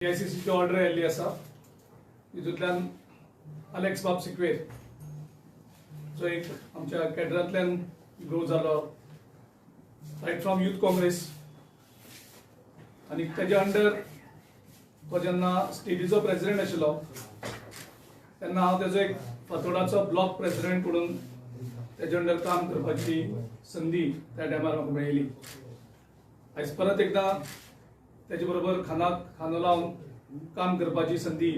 AICC order आयिल्ली आसा तितूंतल्यान अलेक्स बाब सिक्वेर जो एक आमच्या कॅडरांतल्यान ग्रो जालो रायट फ्रॉम यूथ काँग्रेस आनी तेज्या अंडर तो जेन्ना स्टेटीचो प्रेसिडेंट आशिल्लो तेन्ना हांव तेजो एक फातोडाचो ब्लॉक प्रेसिडेंट म्हणून तेज्या अंडर काम करपाची संदी त्या टायमार म्हाका मेळिल्ली. आयज परत एकदां तेजे बरोबर खानो लावन काम करपाची संदी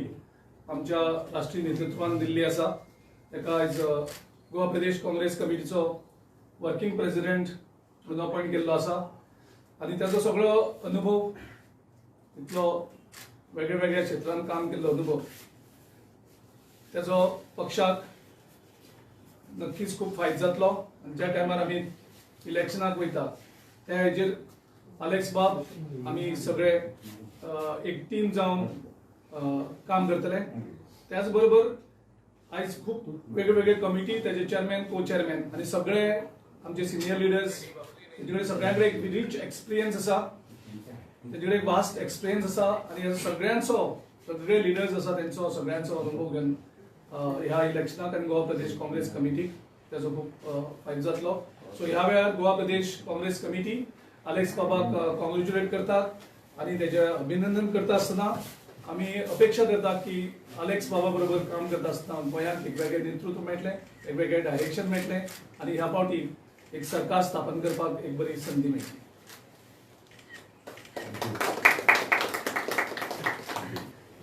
आमच्या राष्ट्रीय नेतृत्वान दिल्ली आसा. तेका आयज गोवा प्रदेश काँग्रेस कमिटीचो वर्किंग प्रेसिडेंट म्हणून अपॉयंट केल्लो आसा आनी ताचो सगळो अनुभव इतलो वेगळ्या वेगळ्या क्षेत्रांत काम केल्लो अनुभव तेजो पक्षाक नक्कीच खूब फायदो जातलो. आनी ज्या टायमार आमी इलेक्शनाक वयता त्या हेजेर अलेक्स बाब आमी सगळे एक टीम जावन काम करतले. त्याच बरोबर आयज खूब वेगळे वेगळे कमिटी तेजे चेअरमॅन को चेअरमॅन आनी सगळे आमचे सिनियर लिडर्स तेजे कडेन सगळ्यां कडेन एक रिच एक्सपिरियन्स आसा, तेजे कडेन वास्ट एक्सपिरियन्स आसा आनी सगळे लिडर्स आसा तेंचो सगळ्यांचो अनुभव घेवन ह्या इलेक्शनाक आनी गोवा प्रदेश काँग्रेस कमिटीक तेजो खूब फायदो जातलो. सो ह्या वेळार गोवा प्रदेश काँग्रेस कमिटी अलेक्स बाबाक कॉंग्रॅच्युलेट करतात आनी तेजे अभिनंदन करता आसतना आमी अपेक्षा करतात की अलेक्स बाबा बरोबर काम करता आसतना गोंयांक एक वेगळें नेतृत्व मेळटलें, एक वेगळें डायरेक्शन मेळटलें आनी ह्या फावटी एक सरकार स्थापन करपाक एक बरी संदी मेळटली.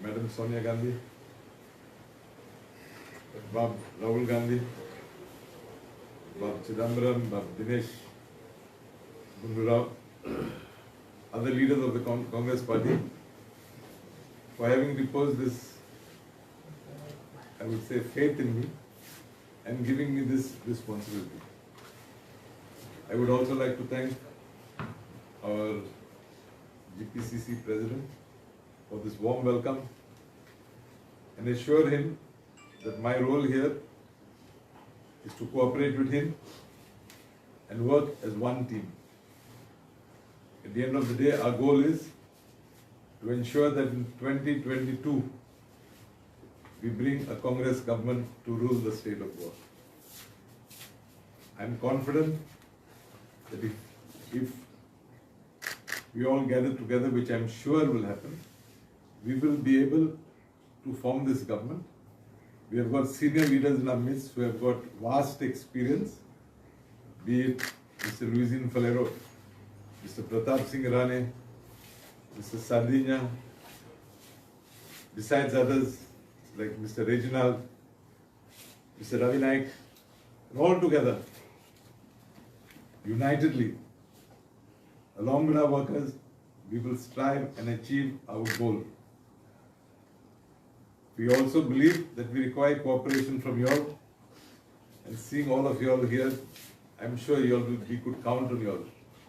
मैडम सोनिया गांधी, बाब राहुल गांधी, बाब चिदम्बरम, बाब Dinesh Gundurao, other leaders of the Congress party, for having reposed this, I would say, faith in me and giving me this responsibility. I would also like to thank our GPCC president for this warm welcome and assure him that my role here is to cooperate with him and work as one team. At the end of the day, our goal is to ensure that in 2022, we bring a Congress government to rule the state of Goa. I am confident that if we all gather together, which I am sure will happen, we will be able to form this government. We have got senior leaders in our midst who have got vast experience, be it Mr. Luisin Falero, Mr. Pratap Singh Rane, Mr. Sardinia, besides others like Mr. Reginald, Mr. Ravi Naik, and all together, unitedly, along with our workers, we will strive and achieve our goal. We also believe that we require cooperation from you all, and seeing all of you all here, I'm sure we could count on you all.